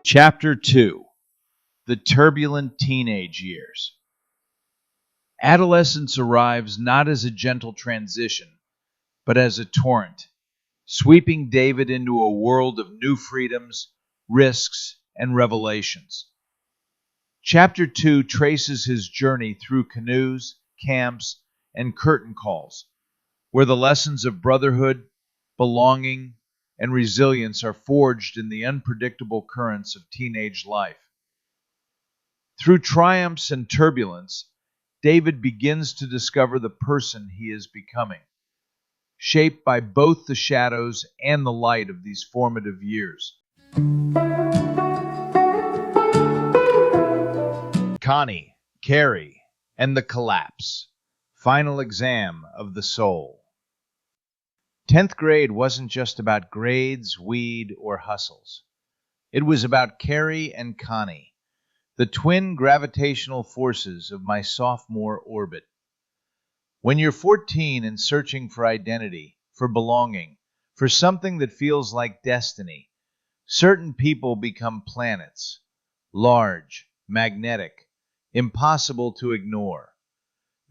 Chapter 2: The Turbulent Teenage Years. Adolescence arrives not as a gentle transition, but as a torrent, sweeping David into a world of new freedoms, risks, and revelations. Chapter 2 traces his journey through canoes, camps, and curtain calls, where the lessons of brotherhood, belonging, and resilience are forged in the unpredictable currents of teenage life. Through triumphs and turbulence, David begins to discover the person he is becoming, shaped by both the shadows and the light of these formative years. Connie, Kari, and the Collapse. Final exam of the soul. 10th grade wasn't just about grades, weed, or hustles. It was about Kari and Connie, the twin gravitational forces of my sophomore orbit. When you're 14 and searching for identity, for belonging, for something that feels like destiny, certain people become planets, large, magnetic, impossible to ignore.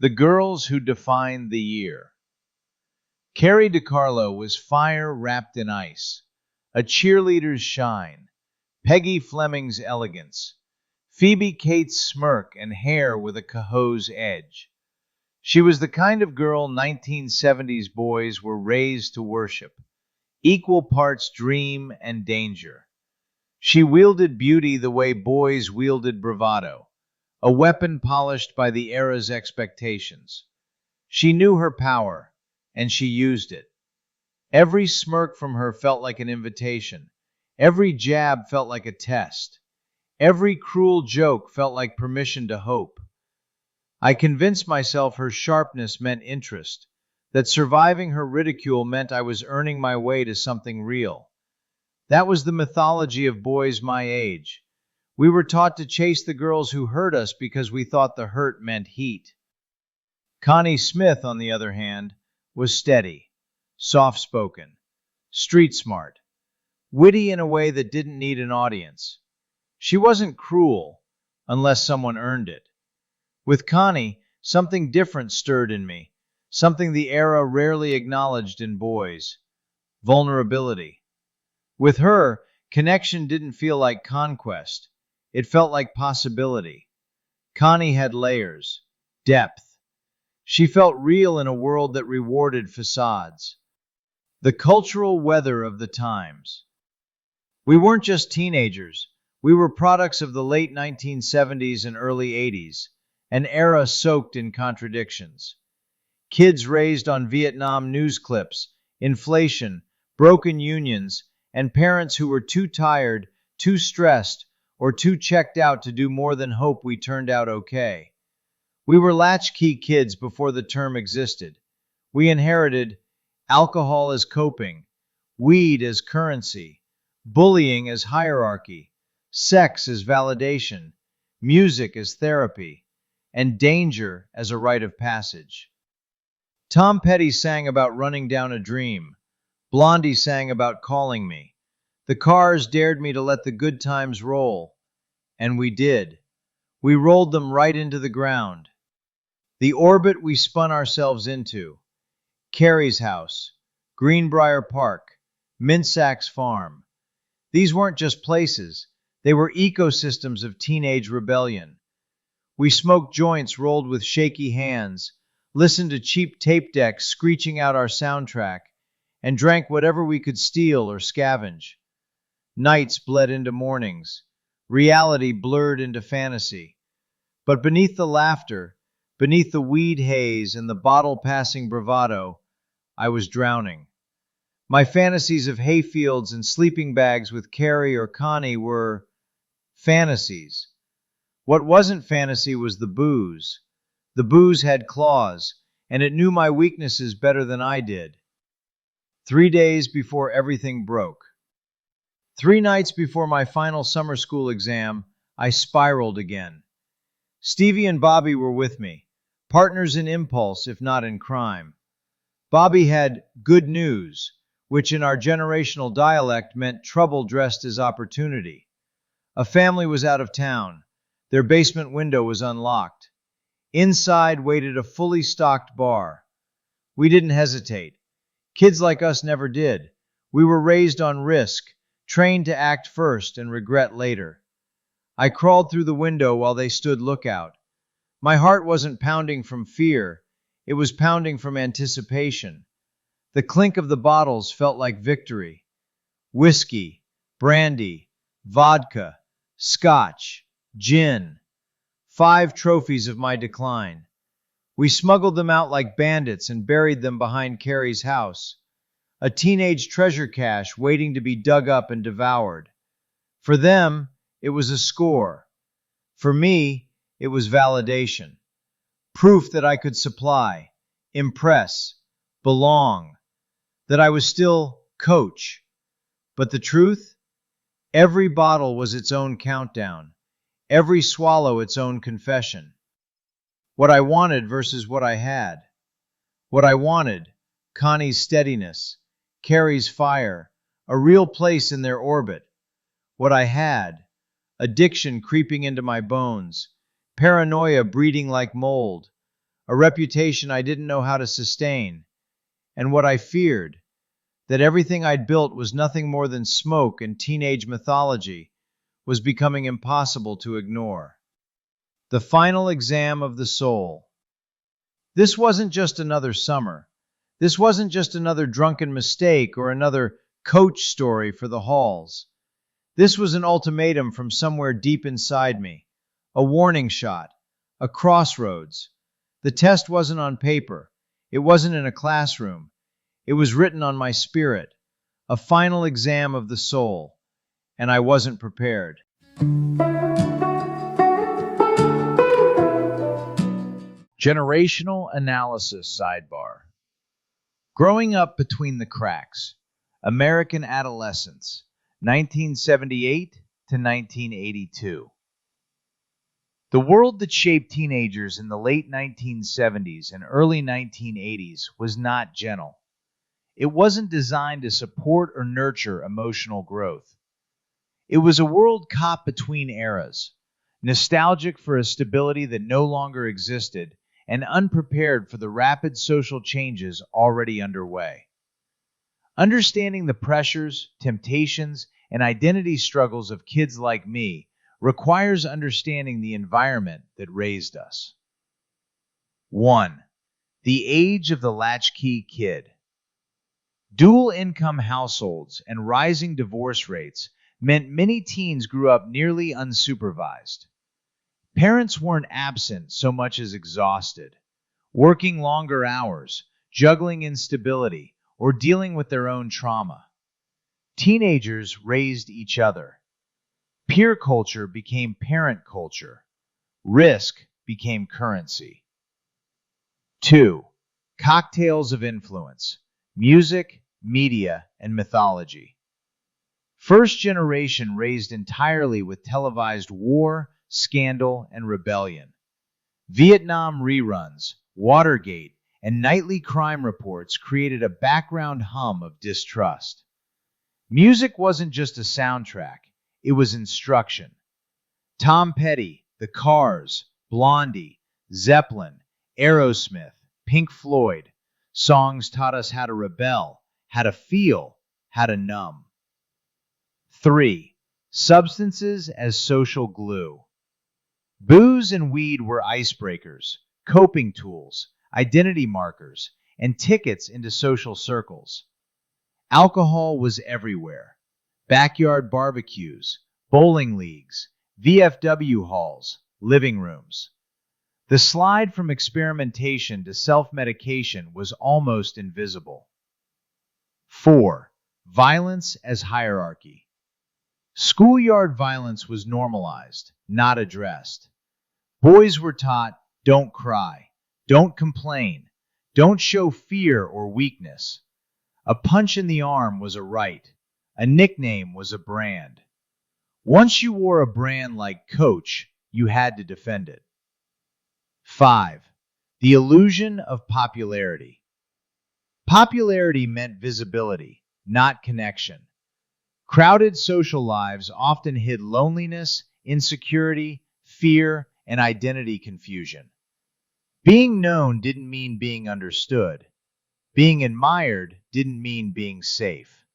The girls who define the year. Kari DeCarlo was fire wrapped in ice, a cheerleader's shine, Peggy Fleming's elegance, Phoebe Cates' smirk and hair with a Cahoe's edge. She was the kind of girl 1970s boys were raised to worship, equal parts dream and danger. She wielded beauty the way boys wielded bravado, a weapon polished by the era's expectations. She knew her power, and she used it. Every smirk from her felt like an invitation. Every jab felt like a test. Every cruel joke felt like permission to hope. I convinced myself her sharpness meant interest, that surviving her ridicule meant I was earning my way to something real. That was the mythology of boys my age. We were taught to chase the girls who hurt us because we thought the hurt meant heat. Connie Smith, on the other hand, was steady, soft-spoken, street-smart, witty in a way that didn't need an audience. She wasn't cruel, unless someone earned it. With Connie, something different stirred in me, something the era rarely acknowledged in boys: vulnerability. With her, connection didn't feel like conquest. It felt like possibility. Connie had layers, depth. She felt real in a world that rewarded facades. The cultural weather of the times. We weren't just teenagers. We were products of the late 1970s and early 80s, an era soaked in contradictions. Kids raised on Vietnam news clips, inflation, broken unions, and parents who were too tired, too stressed, or too checked out to do more than hope we turned out okay. We were latchkey kids before the term existed. We inherited alcohol as coping, weed as currency, bullying as hierarchy, sex as validation, music as therapy, and danger as a rite of passage. Tom Petty sang about running down a dream. Blondie sang about calling me. The Cars dared me to let the good times roll. And we did. We rolled them right into the ground. The orbit we spun ourselves into. Kari's house, Greenbrier Park, Minsack's farm. These weren't just places. They were ecosystems of teenage rebellion. We smoked joints rolled with shaky hands, listened to cheap tape decks screeching out our soundtrack, and drank whatever we could steal or scavenge. Nights bled into mornings. Reality blurred into fantasy. But beneath the laughter, beneath the weed haze and the bottle-passing bravado, I was drowning. My fantasies of hayfields and sleeping bags with Kari or Connie were fantasies. What wasn't fantasy was the booze. The booze had claws, and it knew my weaknesses better than I did. 3 days before everything broke. 3 nights before my final summer school exam, I spiraled again. Stevie and Bobby were with me, partners in impulse, if not in crime. Bobby had good news, which in our generational dialect meant trouble dressed as opportunity. A family was out of town. Their basement window was unlocked. Inside waited a fully stocked bar. We didn't hesitate. Kids like us never did. We were raised on risk, trained to act first and regret later. I crawled through the window while they stood lookout. My heart wasn't pounding from fear. It was pounding from anticipation. The clink of the bottles felt like victory. Whiskey, brandy, vodka, scotch, gin. 5 trophies of my decline. We smuggled them out like bandits and buried them behind Kari's house. A teenage treasure cache waiting to be dug up and devoured. For them, it was a score. For me, it was validation. Proof that I could supply, impress, belong, that I was still coach. But the truth? Every bottle was its own countdown, every swallow its own confession. What I wanted versus what I had. What I wanted, Connie's steadiness, Kari's fire, a real place in their orbit. What I had, addiction creeping into my bones, paranoia breeding like mold, a reputation I didn't know how to sustain. And what I feared, that everything I'd built was nothing more than smoke and teenage mythology, was becoming impossible to ignore. The final exam of the soul. This wasn't just another summer. This wasn't just another drunken mistake or another coach story for the halls. This was an ultimatum from somewhere deep inside me, a warning shot, a crossroads. The test wasn't on paper. It wasn't in a classroom. It was written on my spirit, a final exam of the soul, and I wasn't prepared. Generational analysis sidebar. Growing up between the cracks. American adolescence, 1978 to 1982. The world that shaped teenagers in the late 1970s and early 1980s was not gentle. It wasn't designed to support or nurture emotional growth. It was a world caught between eras, nostalgic for a stability that no longer existed and unprepared for the rapid social changes already underway. Understanding the pressures, temptations, and identity struggles of kids like me requires understanding the environment that raised us. 1. The age of the latchkey kid. Dual-income households and rising divorce rates meant many teens grew up nearly unsupervised. Parents weren't absent so much as exhausted, working longer hours, juggling instability, or dealing with their own trauma. Teenagers raised each other. Peer culture became parent culture. Risk became currency. 2. Cocktails of influence. Music, media, and mythology. First generation raised entirely with televised war, scandal, and rebellion. Vietnam reruns, Watergate, and nightly crime reports created a background hum of distrust. Music wasn't just a soundtrack, it was instruction. Tom Petty, The Cars, Blondie, Zeppelin, Aerosmith, Pink Floyd. Songs taught us how to rebel, how to feel, how to numb. 3. Substances as social glue. Booze and weed were icebreakers, coping tools, identity markers, and tickets into social circles. Alcohol was everywhere. Backyard barbecues, bowling leagues, VFW halls, living rooms. The slide from experimentation to self-medication was almost invisible. 4. Violence as hierarchy. Schoolyard violence was normalized, not addressed. Boys were taught, don't cry, don't complain, don't show fear or weakness. A punch in the arm was a right. A nickname was a brand. Once you wore a brand like Coach, you had to defend it. 5. The illusion of popularity. Popularity meant visibility, not connection. Crowded social lives often hid loneliness, insecurity, fear, and identity confusion. Being known didn't mean being understood. Being admired didn't mean being safe.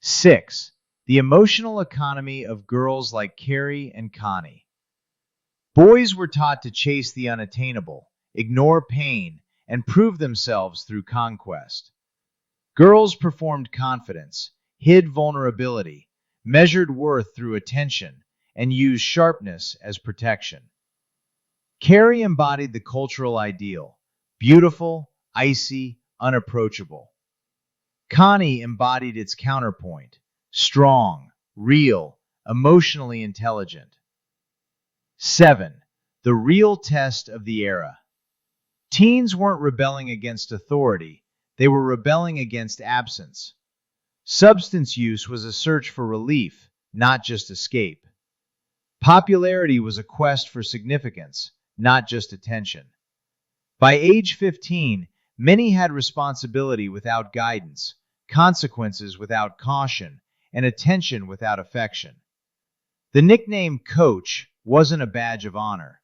6. The emotional economy of girls like Kari and Connie. Boys were taught to chase the unattainable, ignore pain, and prove themselves through conquest. Girls performed confidence, hid vulnerability, measured worth through attention, and used sharpness as protection. Kari embodied the cultural ideal: beautiful, icy, unapproachable. Connie embodied its counterpoint: strong, real, emotionally intelligent. 7. The real test of the era. Teens weren't rebelling against authority, they were rebelling against absence. Substance use was a search for relief, not just escape. Popularity was a quest for significance, not just attention. By age 15, many had responsibility without guidance, consequences without caution, and attention without affection. The nickname Coach wasn't a badge of honor.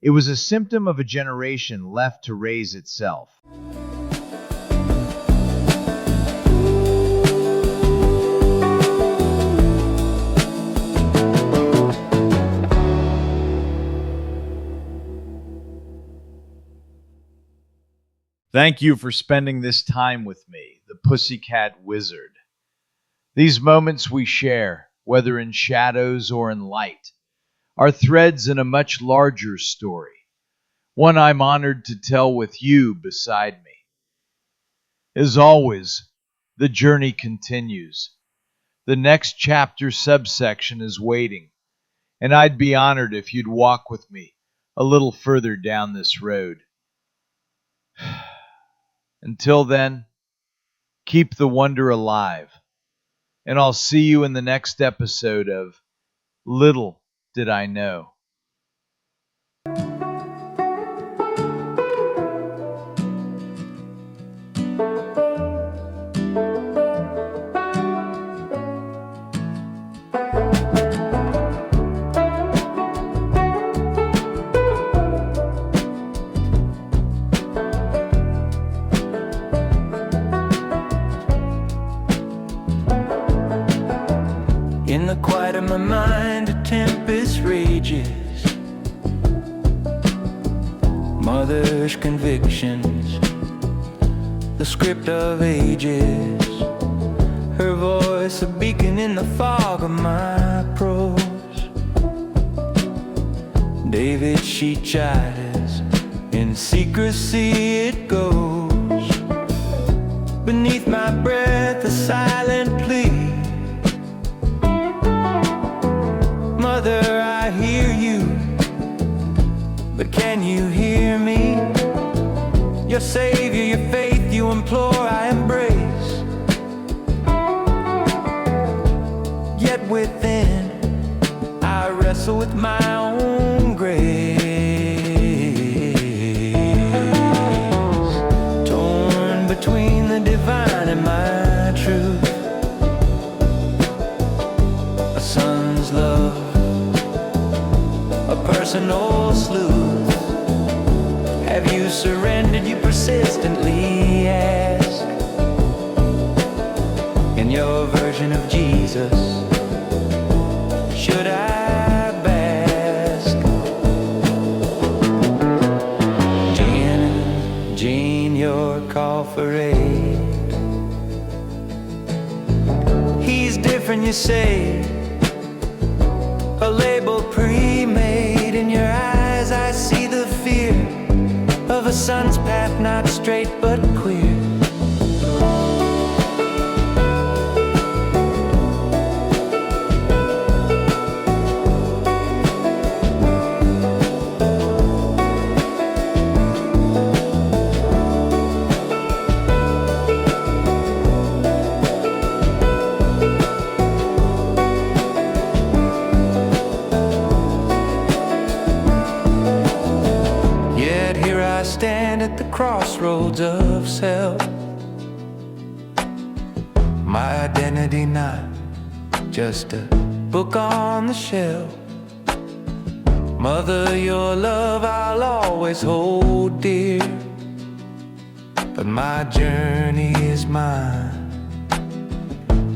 It was a symptom of a generation left to raise itself. Thank you for spending this time with me, the Pussycat Wizard. These moments we share, whether in shadows or in light, are threads in a much larger story, one I'm honored to tell with you beside me. As always, the journey continues. The next chapter subsection is waiting, and I'd be honored if you'd walk with me a little further down this road. Until then, keep the wonder alive, and I'll see you in the next episode of Little Did I Know. In the quiet of my mind, a tempest rages. Mother's convictions, the script of ages. Her voice a beacon in the fog of my prose. David, she chides, in secrecy it goes. Beneath my breath, a silent plea. Mother, I hear you, but can you hear me? Your savior, your faith you implore, I embrace. Yet within, I wrestle with my own grace. Torn between the divine and my truth. A son's love, a personal sleuth. Have you surrendered? You persistently ask. In your version of Jesus, should I bask? Jane, your call for aid. He's different, you say. A label pre-made. In your eyes I see the fear of a son's path, not straight but queer. I stand at the crossroads of self. My identity not just a book on the shelf. Mother, your love I'll always hold dear, but my journey is mine.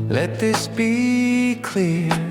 Let this be clear.